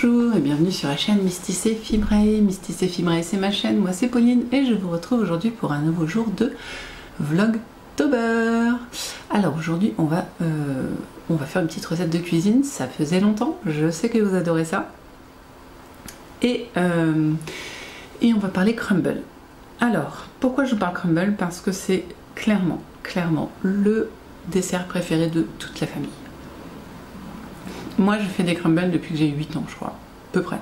Bonjour et bienvenue sur la chaîne Mysticé Fibrae. Mysticé Fibrae, c'est ma chaîne, moi c'est Pauline et je vous retrouve aujourd'hui pour un nouveau jour de Vlogtober. Alors aujourd'hui on va faire une petite recette de cuisine, ça faisait longtemps, je sais que vous adorez ça. Et on va parler crumble. Alors pourquoi je vous parle crumble? Parce que c'est clairement le dessert préféré de toute la famille. Moi je fais des crumbles depuis que j'ai 8 ans je crois, à peu près.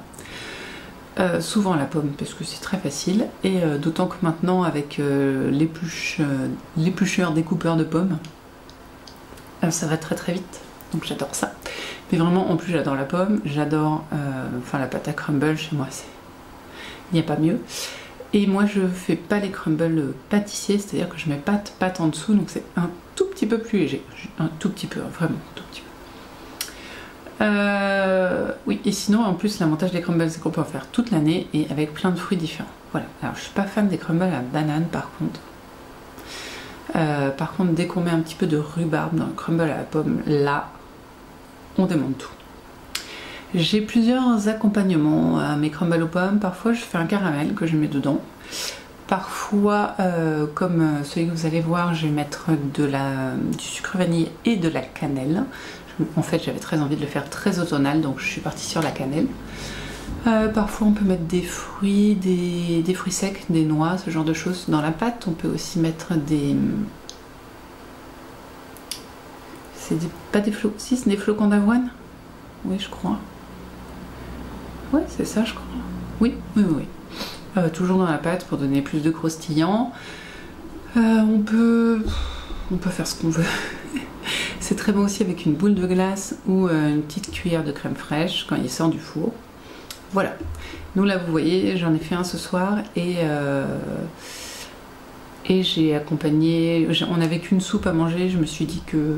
Souvent à la pomme parce que c'est très facile et d'autant que maintenant avec l'éplucheur découpeur de pommes, ça va très vite, donc j'adore ça. Mais vraiment en plus j'adore la pomme, j'adore la pâte à crumble chez moi, il n'y a pas mieux. Et moi je fais pas les crumbles pâtissiers, c'est-à-dire que je mets pas de pâte en dessous, donc c'est un tout petit peu plus léger, un tout petit peu, vraiment un tout petit peu. Oui, et sinon en plus l'avantage des crumbles c'est qu'on peut en faire toute l'année et avec plein de fruits différents. Voilà, alors je suis pas fan des crumbles à banane par contre. Dès qu'on met un petit peu de rhubarbe dans le crumble à la pomme, là on démonte tout. J'ai plusieurs accompagnements à mes crumbles aux pommes. Parfois je fais un caramel que je mets dedans. Parfois, comme celui que vous allez voir, je vais mettre du sucre vanille et de la cannelle. En fait, j'avais très envie de le faire très automnal, donc je suis partie sur la cannelle. Parfois, on peut mettre des fruits, des fruits secs, des noix, ce genre de choses dans la pâte. On peut aussi mettre des... pas des flocons, si, c'est des flocons d'avoine. Oui, je crois. Ouais, c'est ça, je crois. Oui. Toujours dans la pâte pour donner plus de croustillant. On peut faire ce qu'on veut. C'est très bon aussi avec une boule de glace ou une petite cuillère de crème fraîche quand il sort du four. Voilà. Donc là vous voyez, j'en ai fait un ce soir et j'ai accompagné. On n'avait qu'une soupe à manger. Je me suis dit que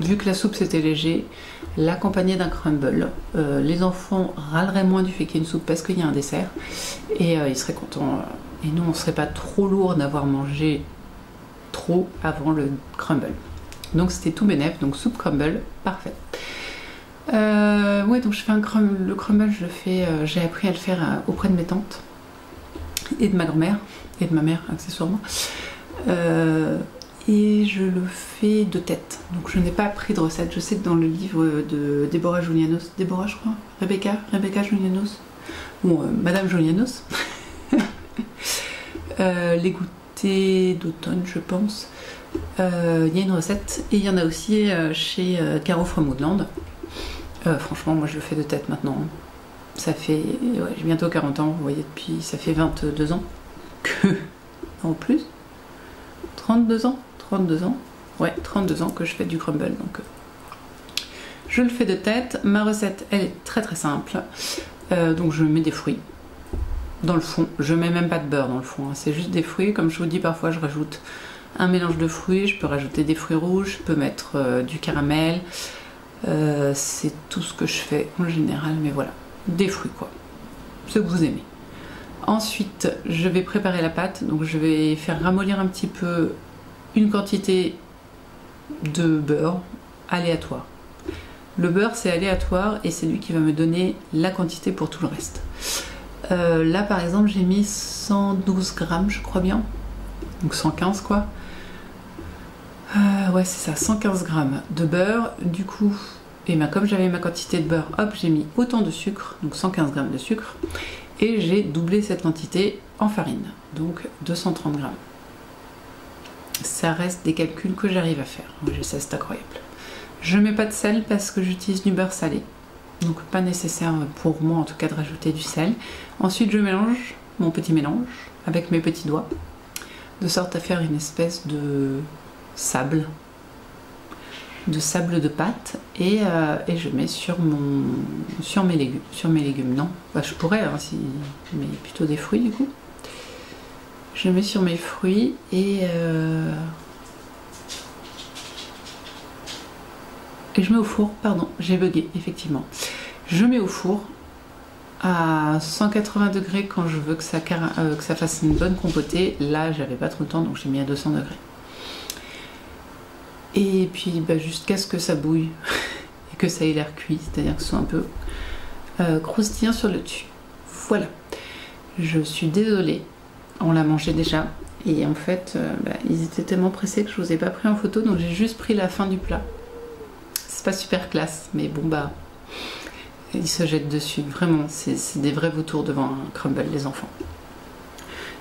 vu que la soupe c'était léger, l'accompagner d'un crumble, les enfants râleraient moins du fait qu'il y ait une soupe parce qu'il y a un dessert et ils seraient contents. Et nous on serait pas trop lourd d'avoir mangé trop avant le crumble. Donc c'était tout bénef, donc soupe crumble, parfait. Ouais, donc je fais le crumble, je le fais, j'ai appris à le faire auprès de mes tantes et de ma grand-mère et de ma mère accessoirement. Et je le fais de tête, donc je n'ai pas appris de recette. Je sais que dans le livre de Déborah Julianos, Déborah je crois, Rebecca Julianos, ou Madame Julianos, les goûters d'automne je pense. Il y a une recette et il y en a aussi chez Caro from Woodland. Franchement moi je le fais de tête maintenant. Ça fait, j'ai bientôt 40 ans, vous voyez, depuis ça fait 22 ans que, en plus 32 ans, ouais 32 ans que je fais du crumble, donc je le fais de tête. Ma recette elle est très simple, donc je mets des fruits dans le fond, je mets même pas de beurre dans le fond, hein. C'est juste des fruits, comme je vous dis parfois je rajoute un mélange de fruits, je peux rajouter des fruits rouges, je peux mettre du caramel, c'est tout ce que je fais en général, mais voilà, des fruits quoi, ce que vous aimez. Ensuite je vais préparer la pâte, donc je vais faire ramollir un petit peu une quantité de beurre aléatoire. Le beurre c'est aléatoire et c'est lui qui va me donner la quantité pour tout le reste. Là par exemple j'ai mis 112 grammes je crois bien, donc 115 quoi. Ouais c'est ça, 115 grammes de beurre du coup, et comme j'avais ma quantité de beurre, hop j'ai mis autant de sucre, donc 115 grammes de sucre, et j'ai doublé cette quantité en farine, donc 230 grammes. Ça reste des calculs que j'arrive à faire, ça c'est incroyable. Je mets pas de sel parce que j'utilise du beurre salé, donc pas nécessaire pour moi en tout cas de rajouter du sel. Ensuite je mélange mon petit mélange avec mes petits doigts, de sorte à faire une espèce de sable de pâte, et je mets sur mes légumes, non, bah, je pourrais hein, mais plutôt des fruits du coup. Je mets sur mes fruits et je mets au four, pardon, j'ai bugué effectivement. Je mets au four à 180 degrés quand je veux que ça fasse une bonne compotée. Là j'avais pas trop le temps donc j'ai mis à 200 degrés. Et puis jusqu'à ce que ça bouille et que ça ait l'air cuit, c'est-à-dire que ce soit un peu croustillant sur le dessus. Voilà. Je suis désolée, on l'a mangé déjà. Et en fait, ils étaient tellement pressés que je vous ai pas pris en photo, donc j'ai juste pris la fin du plat. C'est pas super classe, mais bon bah, ils se jettent dessus. Vraiment, c'est des vrais vautours devant un crumble, les enfants.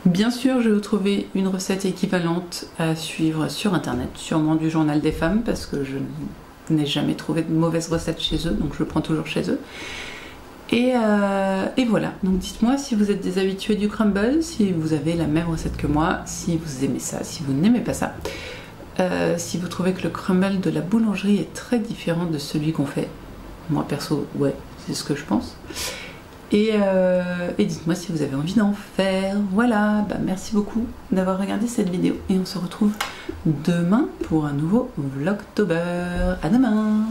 Bien sûr, je vais vous trouver une recette équivalente à suivre sur internet, sûrement du Journal des femmes, parce que je n'ai jamais trouvé de mauvaise recette chez eux, donc je le prends toujours chez eux. Et voilà, donc dites-moi si vous êtes des habitués du crumble, si vous avez la même recette que moi, si vous aimez ça, si vous n'aimez pas ça, si vous trouvez que le crumble de la boulangerie est très différent de celui qu'on fait. Moi perso, ouais, c'est ce que je pense. Et dites-moi si vous avez envie d'en faire. Voilà, merci beaucoup d'avoir regardé cette vidéo et on se retrouve demain pour un nouveau Vlogtober. À demain!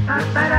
Ba, ba, da.